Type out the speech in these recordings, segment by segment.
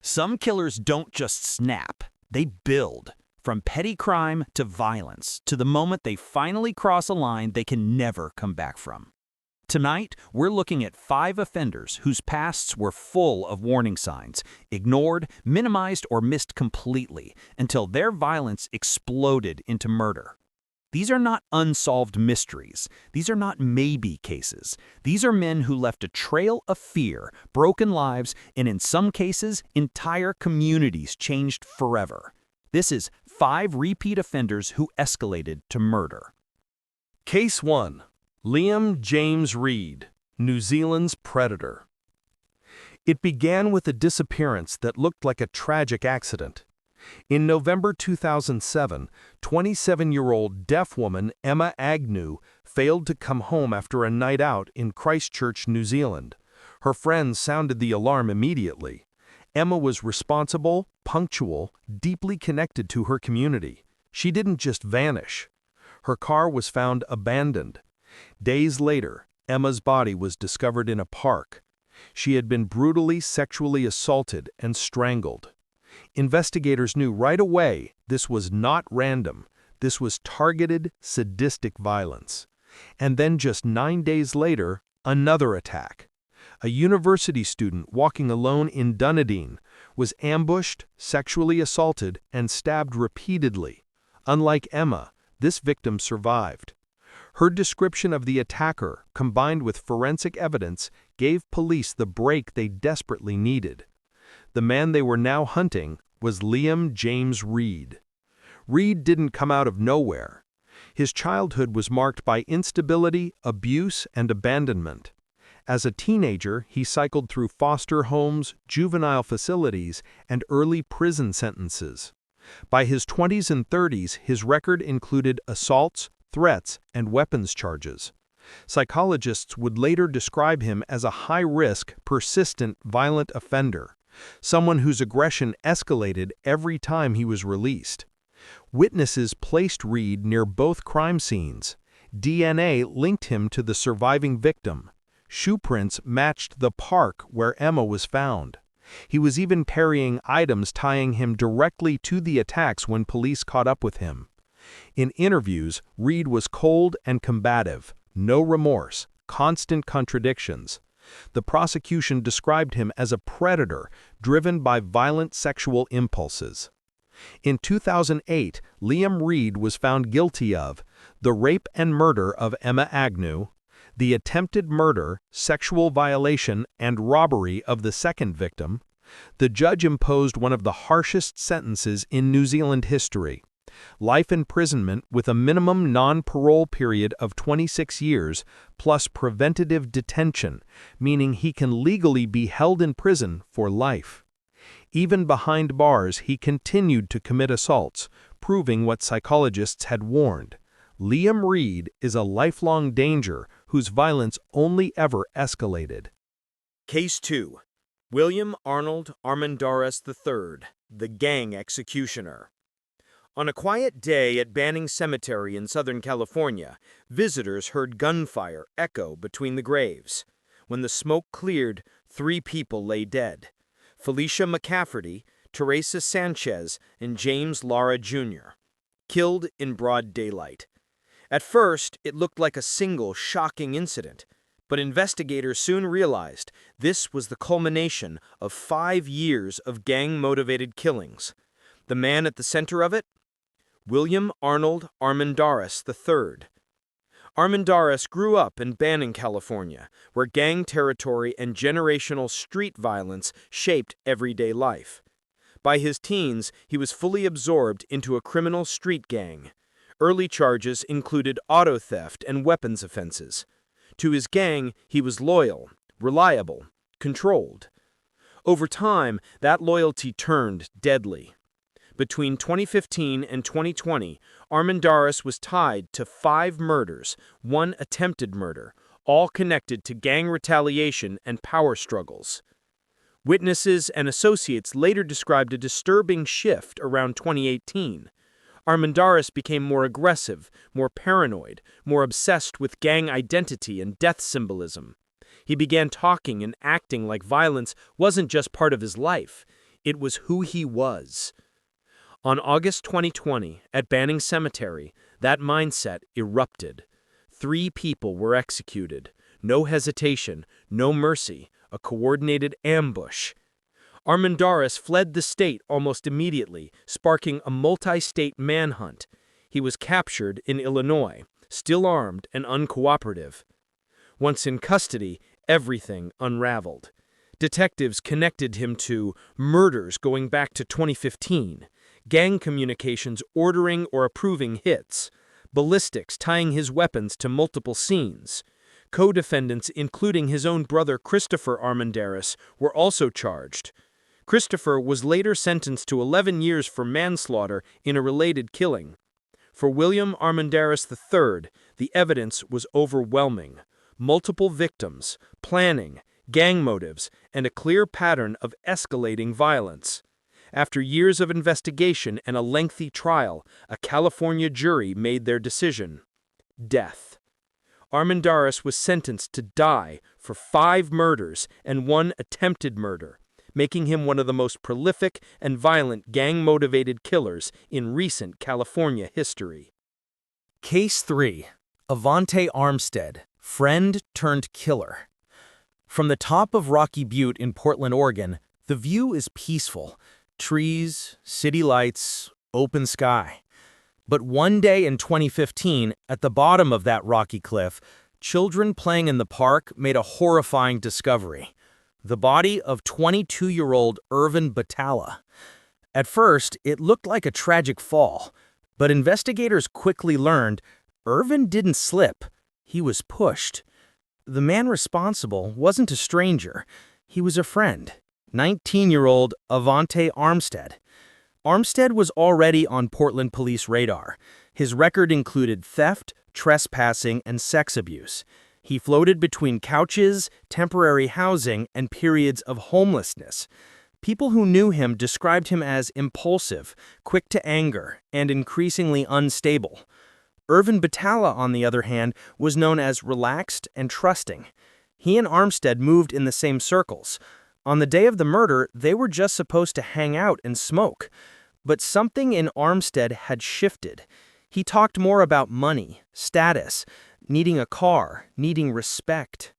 Some killers don't just snap, they build. From petty crime to violence, to the moment they finally cross a line they can never come back from. Tonight, we're looking at 5 offenders whose pasts were full of warning signs, ignored, minimized, or missed completely, until their violence exploded into murder. These are not unsolved mysteries. These are not maybe cases. These are men who left a trail of fear, broken lives, and in some cases, entire communities changed forever. This is 5 repeat offenders who escalated to murder. Case 1. Liam James Reed, New Zealand's predator. It began with a disappearance that looked like a tragic accident. In November 2007, 27-year-old deaf woman Emma Agnew failed to come home after a night out in Christchurch, New Zealand. Her friends sounded the alarm immediately. Emma was responsible, punctual, deeply connected to her community. She didn't just vanish. Her car was found abandoned. Days later, Emma's body was discovered in a park. She had been brutally sexually assaulted and strangled. Investigators knew right away this was not random. This was targeted, sadistic violence. And then just 9 days later, another attack. A university student walking alone in Dunedin was ambushed, sexually assaulted, and stabbed repeatedly. Unlike Emma, this victim survived. Her description of the attacker, combined with forensic evidence, gave police the break they desperately needed. The man they were now hunting was Liam James Reed. Reed didn't come out of nowhere. His childhood was marked by instability, abuse, and abandonment. As a teenager, he cycled through foster homes, juvenile facilities, and early prison sentences. By his 20s and 30s, his record included assaults, threats, and weapons charges. Psychologists would later describe him as a high-risk, persistent, violent offender, someone whose aggression escalated every time he was released. Witnesses placed Reed near both crime scenes. DNA linked him to the surviving victim. Shoe prints matched the park where Emma was found. He was even carrying items tying him directly to the attacks when police caught up with him. In interviews, Reed was cold and combative, no remorse, constant contradictions. The prosecution described him as a predator driven by violent sexual impulses. In 2008, Liam Reed was found guilty of the rape and murder of Emma Agnew, the attempted murder, sexual violation, and robbery of the second victim. The judge imposed one of the harshest sentences in New Zealand history: life imprisonment with a minimum non-parole period of 26 years plus preventative detention, meaning he can legally be held in prison for life. Even behind bars, he continued to commit assaults, proving what psychologists had warned. Liam Reed is a lifelong danger whose violence only ever escalated. Case 2. William Arnold Armendariz III, the gang executioner. On a quiet day at Banning Cemetery in Southern California, visitors heard gunfire echo between the graves. When the smoke cleared, 3 people lay dead: Felicia McCafferty, Teresa Sanchez, and James Lara Jr., killed in broad daylight. At first, it looked like a single shocking incident, but investigators soon realized this was the culmination of 5 years of gang-motivated killings. The man at the center of it? William Arnold Armendariz III. Armendariz grew up in Banning, California, where gang territory and generational street violence shaped everyday life. By his teens, he was fully absorbed into a criminal street gang. Early charges included auto theft and weapons offenses. To his gang, he was loyal, reliable, controlled. Over time, that loyalty turned deadly. Between 2015 and 2020, Armendariz was tied to 5 murders, 1 attempted murder, all connected to gang retaliation and power struggles. Witnesses and associates later described a disturbing shift around 2018. Armendariz became more aggressive, more paranoid, more obsessed with gang identity and death symbolism. He began talking and acting like violence wasn't just part of his life. It was who he was. On August 2020, at Banning Cemetery, that mindset erupted. 3 people were executed. No hesitation, no mercy, a coordinated ambush. Armendariz fled the state almost immediately, sparking a multi-state manhunt. He was captured in Illinois, still armed and uncooperative. Once in custody, everything unraveled. Detectives connected him to murders going back to 2015, gang communications ordering or approving hits, ballistics tying his weapons to multiple scenes. Co-defendants, including his own brother Christopher Armendariz, were also charged. Christopher was later sentenced to 11 years for manslaughter in a related killing. For William Armendariz III, the evidence was overwhelming. Multiple victims, planning, gang motives, and a clear pattern of escalating violence. After years of investigation and a lengthy trial, a California jury made their decision: death. Armendariz was sentenced to die for 5 murders and 1 attempted murder, making him one of the most prolific and violent gang-motivated killers in recent California history. Case 3. Avante Armstead, friend turned killer. From the top of Rocky Butte in Portland, Oregon, the view is peaceful. Trees, city lights, open sky. But one day in 2015, at the bottom of that rocky cliff, children playing in the park made a horrifying discovery: the body of 22-year-old Irvin Batalla. At first, it looked like a tragic fall, but investigators quickly learned Irvin didn't slip, he was pushed. The man responsible wasn't a stranger, he was a friend, 19-year-old Avante Armstead. Armstead was already on Portland police radar. His record included theft, trespassing, and sex abuse. He floated between couches, temporary housing, and periods of homelessness. People who knew him described him as impulsive, quick to anger, and increasingly unstable. Irvin Batalla, on the other hand, was known as relaxed and trusting. He and Armstead moved in the same circles. On the day of the murder, they were just supposed to hang out and smoke. But something in Armstead had shifted. He talked more about money, status, needing a car, needing respect.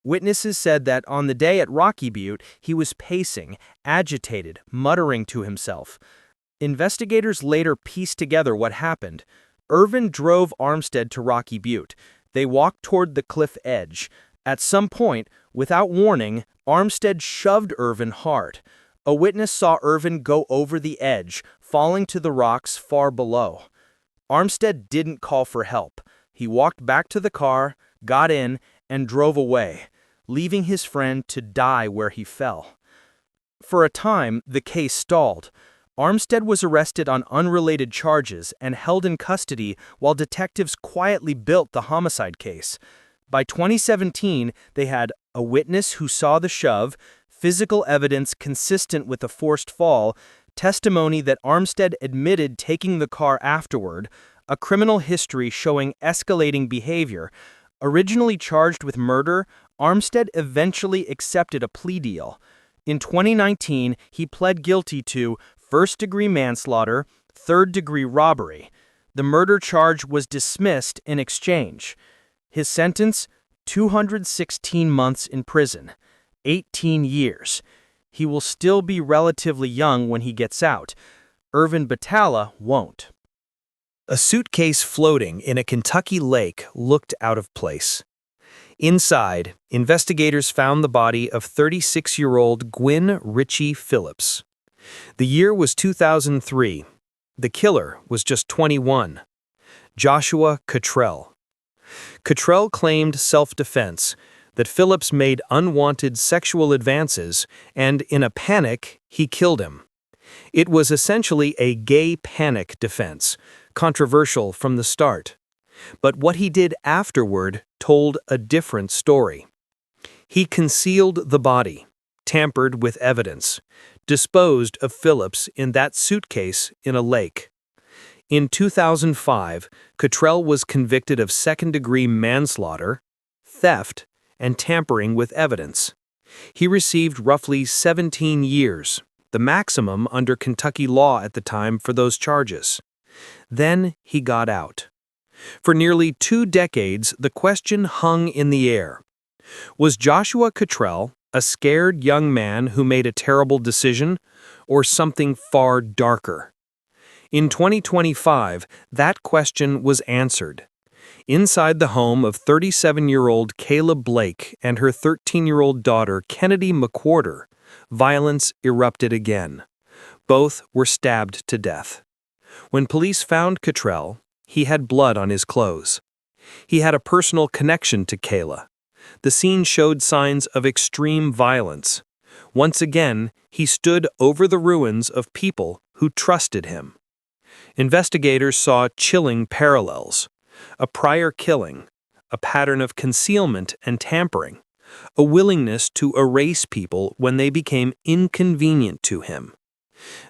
Witnesses said that on the day at Rocky Butte, he was pacing, agitated, muttering to himself. Investigators later pieced together what happened. Irvin drove Armstead to Rocky Butte. They walked toward the cliff edge. At some point, without warning, Armstead shoved Irvin hard. A witness saw Irvin go over the edge, falling to the rocks far below. Armstead didn't call for help. He walked back to the car, got in, and drove away, leaving his friend to die where he fell. For a time, the case stalled. Armstead was arrested on unrelated charges and held in custody while detectives quietly built the homicide case. By 2017, they had a witness who saw the shove, physical evidence consistent with a forced fall, testimony that Armstead admitted taking the car afterward, a criminal history showing escalating behavior. Originally charged with murder, Armstead eventually accepted a plea deal. In 2019, he pled guilty to first-degree manslaughter, third-degree robbery. The murder charge was dismissed in exchange. His sentence, 216 months in prison, 18 years. He will still be relatively young when he gets out. Irvin Batalla won't. A suitcase floating in a Kentucky lake looked out of place. Inside, investigators found the body of 36-year-old Gwyn Ritchie Phillips. The year was 2003. The killer was just 21. Joshua Cottrell. Cottrell claimed self-defense, that Phillips made unwanted sexual advances, and in a panic, he killed him. It was essentially a gay panic defense, controversial from the start. But what he did afterward told a different story. He concealed the body, tampered with evidence, disposed of Phillips in that suitcase in a lake. In 2005, Cottrell was convicted of second-degree manslaughter, theft, and tampering with evidence. He received roughly 17 years, the maximum under Kentucky law at the time for those charges. Then he got out. For nearly 2 decades, the question hung in the air. Was Joshua Cottrell a scared young man who made a terrible decision, or something far darker? In 2025, that question was answered. Inside the home of 37-year-old Kayla Blake and her 13-year-old daughter Kennedy McWhorter, violence erupted again. Both were stabbed to death. When police found Cottrell, he had blood on his clothes. He had a personal connection to Kayla. The scene showed signs of extreme violence. Once again, he stood over the ruins of people who trusted him. Investigators saw chilling parallels: a prior killing, a pattern of concealment and tampering, a willingness to erase people when they became inconvenient to him.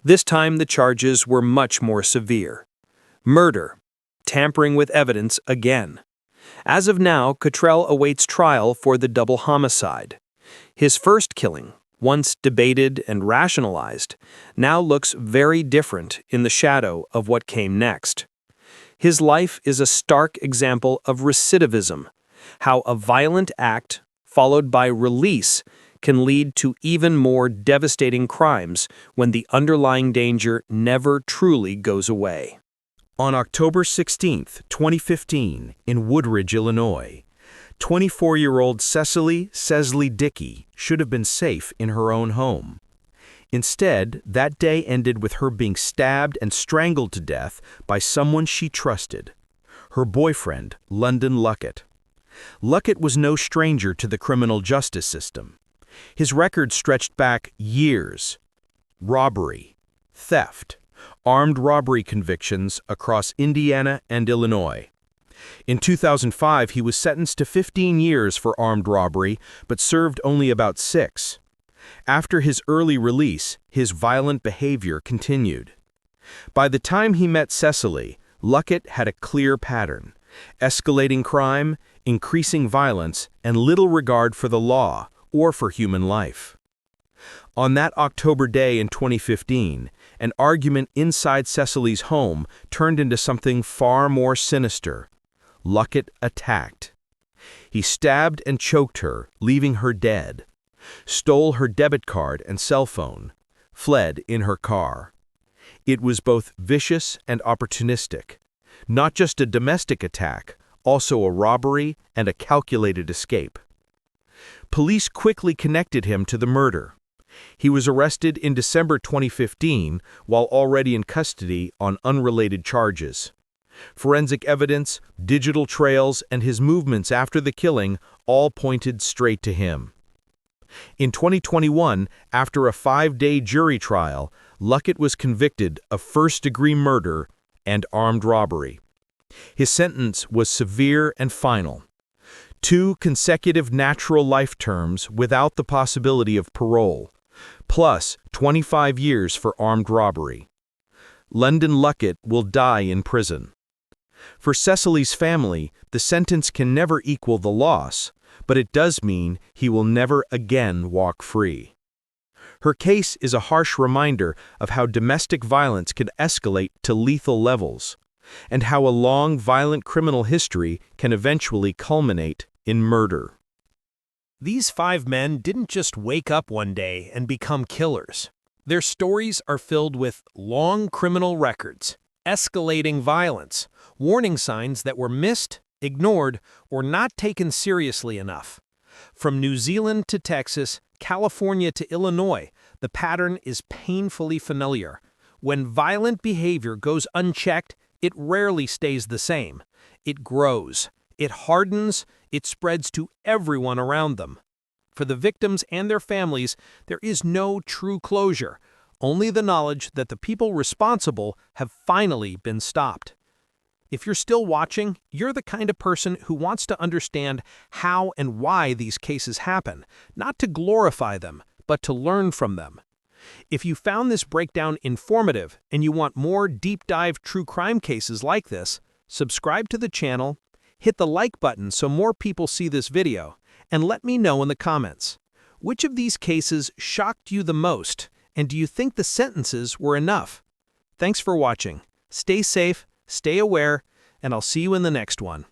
This time the charges were much more severe. Murder, tampering with evidence again. As of now, Cottrell awaits trial for the double homicide. His first killing, once debated and rationalized, now looks very different in the shadow of what came next. His life is a stark example of recidivism, how a violent act, followed by release, can lead to even more devastating crimes when the underlying danger never truly goes away. On October 16, 2015, in Woodridge, Illinois, 24-year-old Cecily Dickey should have been safe in her own home. Instead, that day ended with her being stabbed and strangled to death by someone she trusted, her boyfriend, London Luckett. Luckett was no stranger to the criminal justice system. His record stretched back years: robbery, theft, armed robbery convictions across Indiana and Illinois. In 2005, he was sentenced to 15 years for armed robbery, but served only about 6. After his early release, his violent behavior continued. By the time he met Cecily, Luckett had a clear pattern: escalating crime, increasing violence, and little regard for the law or for human life. On that October day in 2015, an argument inside Cecily's home turned into something far more sinister. Luckett attacked. He stabbed and choked her, leaving her dead, stole her debit card and cell phone, fled in her car. It was both vicious and opportunistic, not just a domestic attack, also a robbery and a calculated escape. Police quickly connected him to the murder. He was arrested in December 2015 while already in custody on unrelated charges. Forensic evidence, digital trails, and his movements after the killing all pointed straight to him. In 2021, after a 5-day jury trial, Luckett was convicted of first-degree murder and armed robbery. His sentence was severe and final: 2 consecutive natural life terms without the possibility of parole, plus 25 years for armed robbery. London Luckett will die in prison. For Cecily's family, the sentence can never equal the loss, but it does mean he will never again walk free. Her case is a harsh reminder of how domestic violence can escalate to lethal levels, and how a long, violent criminal history can eventually culminate in murder. These 5 men didn't just wake up one day and become killers. Their stories are filled with long criminal records, escalating violence, warning signs that were missed, ignored, or not taken seriously enough. From New Zealand to Texas, California to Illinois, the pattern is painfully familiar. When violent behavior goes unchecked, it rarely stays the same. It grows, it hardens, it spreads to everyone around them. For the victims and their families, there is no true closure, only the knowledge that the people responsible have finally been stopped. If you're still watching, you're the kind of person who wants to understand how and why these cases happen, not to glorify them, but to learn from them. If you found this breakdown informative and you want more deep-dive true crime cases like this, subscribe to the channel, hit the like button so more people see this video, and let me know in the comments. Which of these cases shocked you the most, And do you think the sentences were enough? Thanks for watching. Stay safe, stay aware, and I'll see you in the next one.